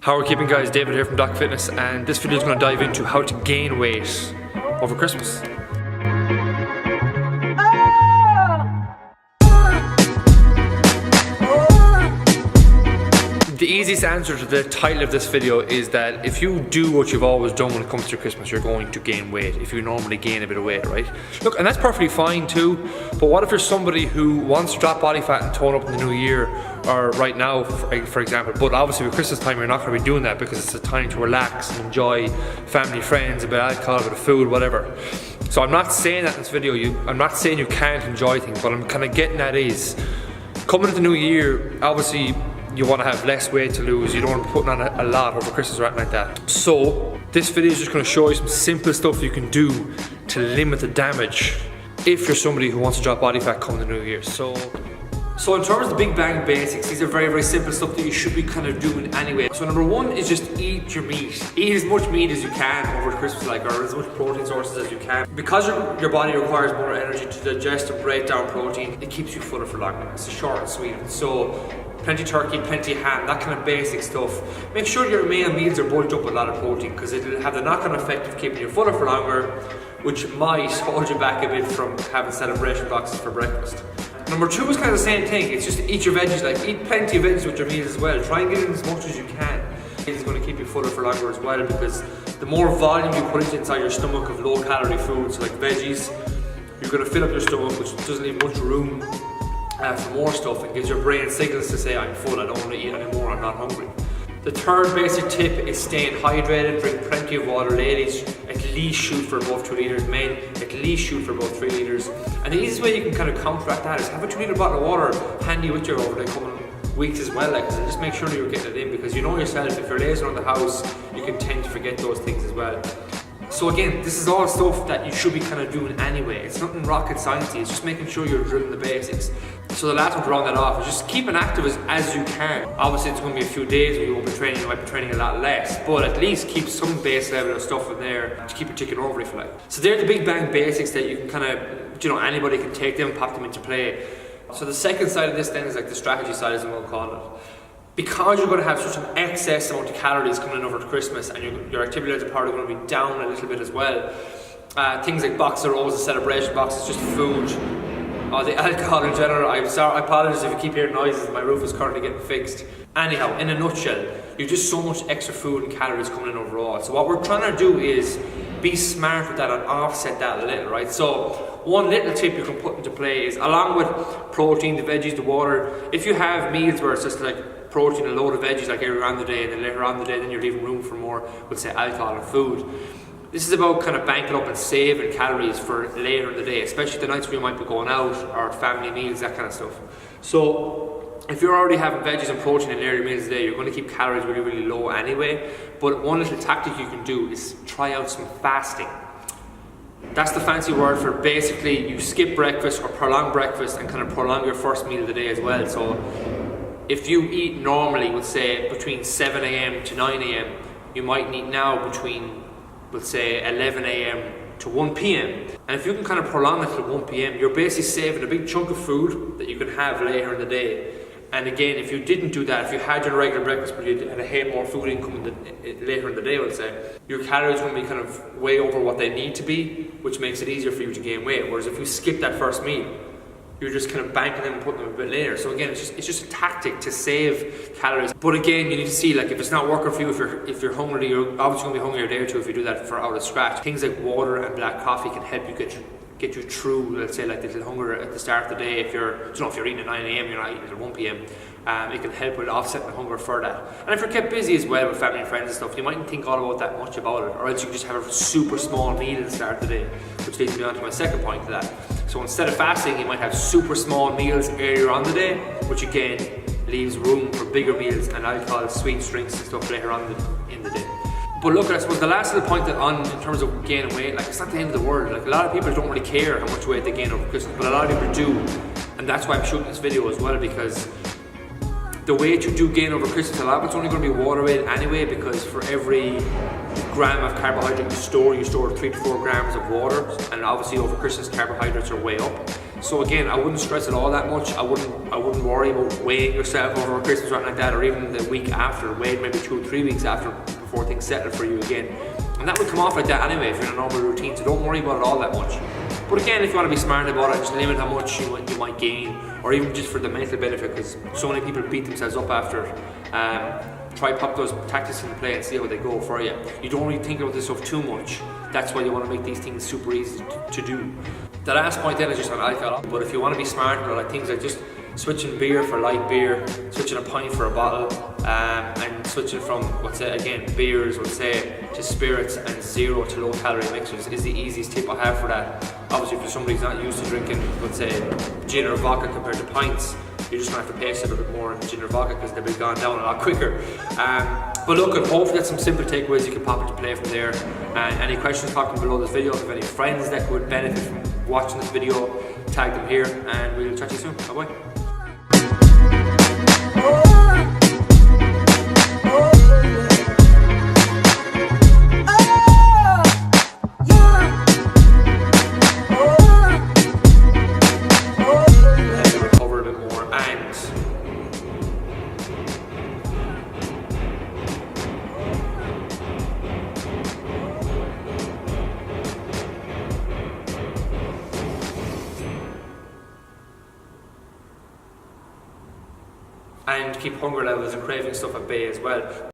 How we're keeping, guys? David here from Doc Fitness, and this video is going to dive into how to gain weight over Christmas. The easiest answer to the title of this video is that if you do what you've always done when it comes to Christmas, you're going to gain weight if you normally gain a bit of weight, right? Look, and that's perfectly fine too, but what if you're somebody who wants to drop body fat and tone up in the new year, or right now, for example, but obviously with Christmas time you're not going to be doing that because it's a time to relax and enjoy family, friends, a bit of alcohol, a bit of food, whatever. So I'm not saying that in this video, I'm not saying you can't enjoy things, but I'm kind of getting at is, coming into the new year, obviously, you want to have less weight to lose. You don't want to be putting on a lot over Christmas or anything like that. So this video is just going to show you some simple stuff you can do to limit the damage if you're somebody who wants to drop body fat coming the new year. So in terms of the big bang basics, these are very, very simple stuff that you should be kind of doing anyway. So number one is just eat your meat. Eat as much meat as you can over Christmas, or as much protein sources as you can. Because your body requires more energy to digest and break down protein, it keeps you fuller for longer. It's short and sweet. So plenty turkey, plenty ham, that kind of basic stuff. Make sure your main meals are bulked up with a lot of protein because it'll have the knock-on effect of keeping you fuller for longer, which might hold you back a bit from having celebration boxes for breakfast. Number two is kind of the same thing. It's just eat your veggies, eat plenty of veggies with your meals as well. Try and get in as much as you can. It's going to keep you fuller for longer as well, because the more volume you put inside your stomach of low calorie foods like veggies, you're going to fill up your stomach, which doesn't leave much room for more stuff. It gives your brain signals to say, I'm full, I don't want to eat anymore, I'm not hungry. The third basic tip is staying hydrated, drink plenty of water. Ladies, at least shoot for above 2 litres. Men, at least shoot for above 3 litres. And the easiest way you can kind of counteract that is have a 2 litre bottle of water handy with you over the coming weeks as well, and just make sure that you're getting it in, because you know yourself, if you're lazy around the house, you can tend to forget those things as well. So again, this is all stuff that you should be kind of doing anyway. It's nothing rocket science, it's just making sure you're drilling the basics. So the last one to round that off is just keep active as you can. Obviously it's going to be a few days where you won't be training, you might be training a lot less, but at least keep some base level of stuff in there to keep you ticking over if you like. So they're the big bang basics that you can kind of, anybody can take them, pop them into play. So the second side of this then is like the strategy side, as I'm going to call it. Because you're going to have such an excess amount of calories coming in over Christmas, and your activity levels are probably going to be down a little bit as well. Things like boxes of roses, celebration boxes, just food, the alcohol in general. I'm sorry, I apologize if you keep hearing noises, my roof is currently getting fixed. Anyhow, in a nutshell, you've just so much extra food and calories coming in overall. So what we're trying to do is be smart with that and offset that a little, right? So one little tip you can put into play is, along with protein, the veggies, the water, if you have meals where it's just like protein, a load of veggies like earlier on the day, and then later on the day, then you're leaving room for more, let's say, alcohol and food. This is about kind of banking up and saving calories for later in the day, especially the nights where you might be going out, or family meals, that kind of stuff. So if you're already having veggies and protein in earlier meals today, you're going to keep calories really, really low anyway. But one little tactic you can do is try out some fasting. That's the fancy word for basically you skip breakfast or prolong breakfast and kind of prolong your first meal of the day as well. So if you eat normally, let's say between 7 AM to 9 AM, you might eat now between, let's say, 11 AM to 1 PM. And if you can kind of prolong it to 1 PM, you're basically saving a big chunk of food that you can have later in the day. And again, if you didn't do that, if you had your regular breakfast but you had a heap more food income later in the day, let's say, your calories are going to be kind of way over what they need to be, which makes it easier for you to gain weight. Whereas if you skip that first meal, you're just kind of banking them and putting them a bit later. So again, it's just a tactic to save calories. But again, you need to see, like, if it's not working for you, if you're hungry, you're obviously going to be hungry a day or two if you do that for out of scratch. Things like water and black coffee can help you get you through, let's say, like the little hunger at the start of the day. If you're eating at 9 AM, you're not eating at 1 PM. It can help with offsetting the hunger for that. And if you're kept busy as well with family and friends and stuff, you mightn't think all about that much about it, or else you can just have a super small meal at the start of the day, which leads me on to my second point to that. So instead of fasting, you might have super small meals earlier on the day, which again leaves room for bigger meals and alcohol, sweet drinks and stuff later on in the day. But look, I suppose the last little point in terms of gaining weight, like, it's not the end of the world. Like, a lot of people don't really care how much weight they gain over Christmas, but a lot of people do. And that's why I'm shooting this video as well, because the weight you do gain over Christmas, a lot of it's only going to be water weight anyway, because for every gram of carbohydrate you store 3 to 4 grams of water, and obviously over Christmas carbohydrates are way up. So again, I wouldn't stress it all that much. I wouldn't worry about weighing yourself over Christmas or anything like that, or even the week after. Wait maybe 2 or 3 weeks after before things settle for you again. And that would come off like that anyway if you're in a normal routine, so don't worry about it all that much. But again, if you want to be smart about it, just limit how much you might gain, or even just for the mental benefit, because so many people beat themselves up after. Try pop those tactics into play and see how they go for you. You don't really think about this stuff too much. That's why you want to make these things super easy to do. The last point then is just on alcohol. But if you want to be smart about like things like just switching beer for light beer, switching a pint for a bottle, and switching from, let's say again, beers, let's say, to spirits and 0 to low calorie mixers is the easiest tip I have for that. Obviously, if somebody who's not used to drinking, let's say, gin or vodka compared to pints, you're just going to have to pace it a bit more in gin or vodka because they'll be gone down a lot quicker. But look, and hopefully that's some simple takeaways you can pop into play from there. And any questions, pop them below this video. If you have any friends that would benefit from watching this video, tag them here, and we'll chat to you soon. Bye bye. And keep hunger levels and craving stuff at bay as well.